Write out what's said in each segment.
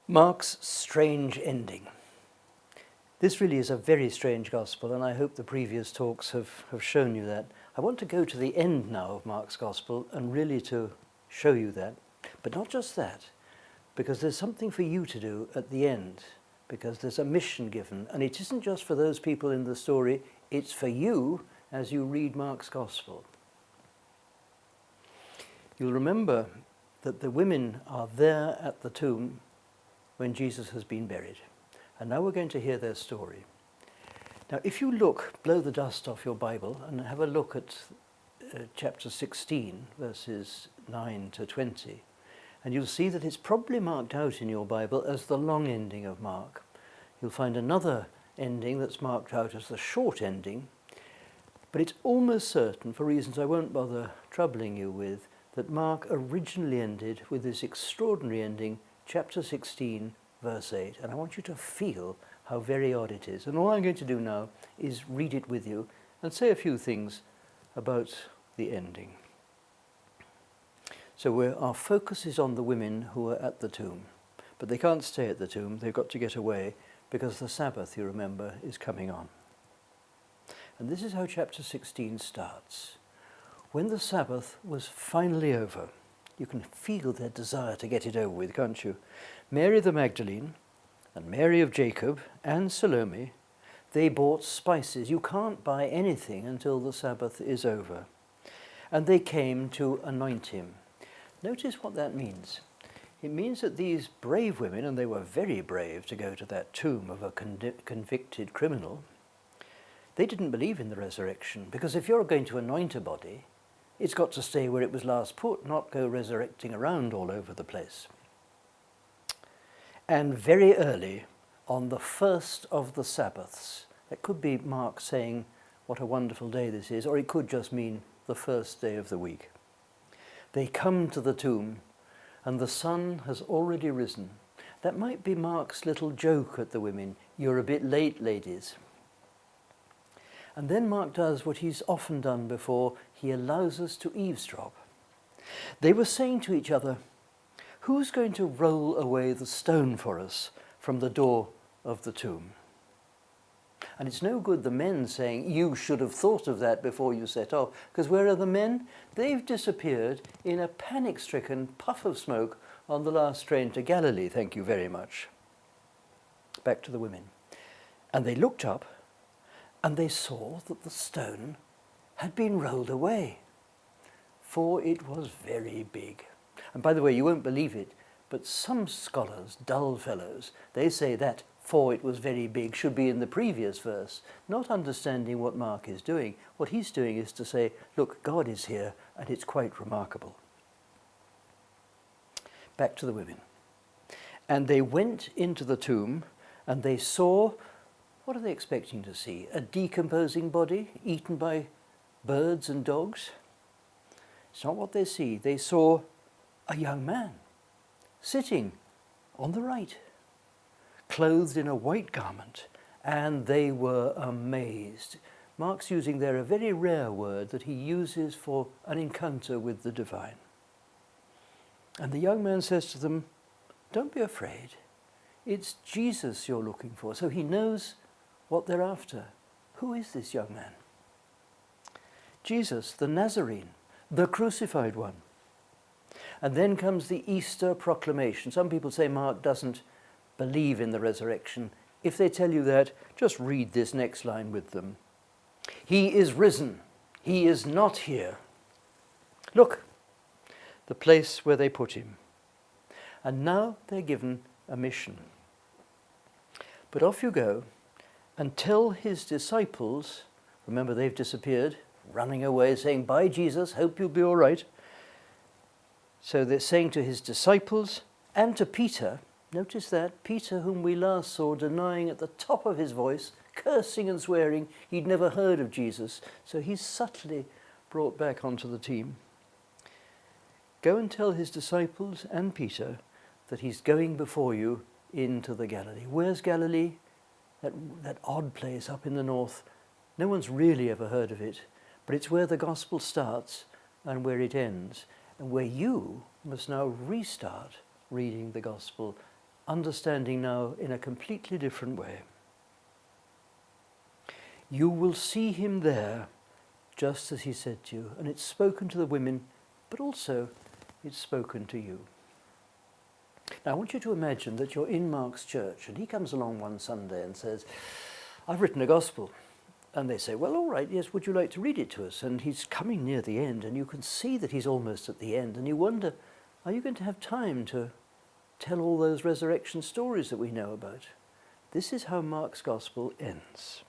Mark's strange ending. This really is a very strange gospel, and I hope the previous talks have shown you that. I want to go to the end now of Mark's gospel and really to show you that. But not just that, because there's something for you to do at the end, because there's a mission given, and it isn't just for those people in the story, it's for you as you read Mark's gospel. You'll remember that the women are there at the tomb when Jesus has been buried. And now we're going to hear their story. Now, if you blow the dust off your Bible and have a look at chapter 16, verses 9 to 20, and you'll see that it's probably marked out in your Bible as the long ending of Mark. You'll find another ending that's marked out as the short ending, but it's almost certain, for reasons I won't bother troubling you with, that Mark originally ended with this extraordinary ending, chapter 16, verse 8. And I want you to feel how very odd it is. And all I'm going to do now is read it with you and say a few things about the ending. So our focus is on the women who are at the tomb. But they can't stay at the tomb. They've got to get away because the Sabbath, you remember, is coming on. And this is how chapter 16 starts. When the Sabbath was finally over, you can feel their desire to get it over with, can't you? Mary the Magdalene and Mary of Jacob and Salome, they bought spices. You can't buy anything until the Sabbath is over. And they came to anoint him. Notice what that means. It means that these brave women, and they were very brave to go to that tomb of a convicted criminal, they didn't believe in the resurrection, because if you're going to anoint a body, it's got to stay where it was last put, not go resurrecting around all over the place. And very early, on the first of the Sabbaths, that could be Mark saying, what a wonderful day this is, or it could just mean the first day of the week. They come to the tomb, and the sun has already risen. That might be Mark's little joke at the women. You're a bit late, ladies. And then Mark does what he's often done before. He allows us to eavesdrop. They were saying to each other, who's going to roll away the stone for us from the door of the tomb? And it's no good the men saying, you should have thought of that before you set off, because where are the men? They've disappeared in a panic-stricken puff of smoke on the last train to Galilee, thank you very much. Back to the women. And they looked up, and they saw that the stone had been rolled away, for it was very big. And by the way, you won't believe it, but some scholars, dull fellows, they say that for it was very big should be in the previous verse, not understanding what Mark is doing. What he's doing is to say, look, God is here, and it's quite remarkable. Back to the women. And they went into the tomb, and they saw, what are they expecting to see? A decomposing body eaten by birds and dogs? It's not what they see. They saw a young man sitting on the right, clothed in a white garment, and they were amazed. Mark's using there a very rare word that he uses for an encounter with the divine. And the young man says to them, don't be afraid. It's Jesus you're looking for. So he knows what they're after. Who is this young man? Jesus, the Nazarene, the crucified one. And then comes the Easter proclamation. Some people say Mark doesn't believe in the resurrection. If they tell you that, just read this next line with them. He is risen. He is not here. Look, the place where they put him. And now they're given a mission. But off you go and tell his disciples, remember they've disappeared, running away, saying, bye Jesus, hope you'll be all right. So they're saying to his disciples and to Peter, notice that, Peter whom we last saw denying at the top of his voice, cursing and swearing, he'd never heard of Jesus. So he's subtly brought back onto the team. Go and tell his disciples and Peter that he's going before you into the Galilee. Where's Galilee? That odd place up in the north. No one's really ever heard of it, but it's where the gospel starts and where it ends, and where you must now restart reading the gospel understanding now in a completely different way. You will see him there, just as he said to you. And it's spoken to the women, but also it's spoken to you. Now I want you to imagine that you're in Mark's church, and he comes along one Sunday and says, I've written a gospel. And they say, well, all right, yes, would you like to read it to us? And he's coming near the end, and you can see that he's almost at the end, and you wonder, are you going to have time to tell all those resurrection stories that we know about? This is how Mark's gospel ends.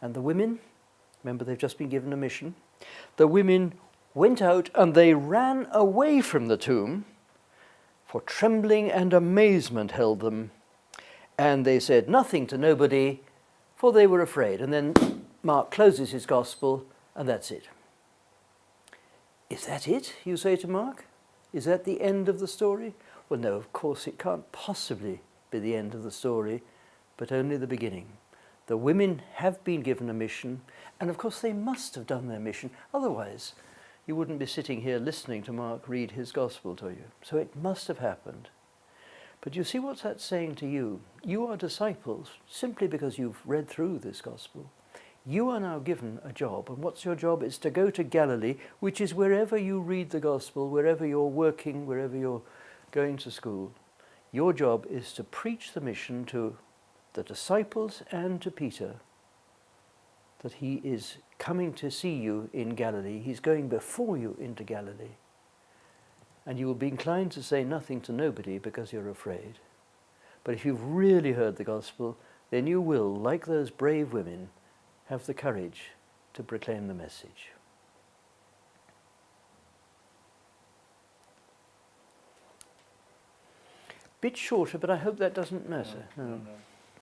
And the women, remember they've just been given a mission, the women went out and they ran away from the tomb, for trembling and amazement held them, and they said nothing to nobody, for they were afraid. And then Mark closes his gospel, and that's it. Is that it, you say to Mark? Is that the end of the story? Well, no, of course it can't possibly be the end of the story, but only the beginning. The women have been given a mission, and of course they must have done their mission. Otherwise, you wouldn't be sitting here listening to Mark read his gospel to you. So it must have happened. But you see what's that saying to you? You are disciples simply because you've read through this gospel. You are now given a job, and what's your job? It's to go to Galilee, which is wherever you read the gospel, wherever you're working, wherever you're going to school. Your job is to preach the mission to the disciples and to Peter, that he is coming to see you in Galilee. He's going before you into Galilee. And you will be inclined to say nothing to nobody because you're afraid. But if you've really heard the gospel, then you will, like those brave women, have the courage to proclaim the message. Bit shorter, but I hope that doesn't matter. No.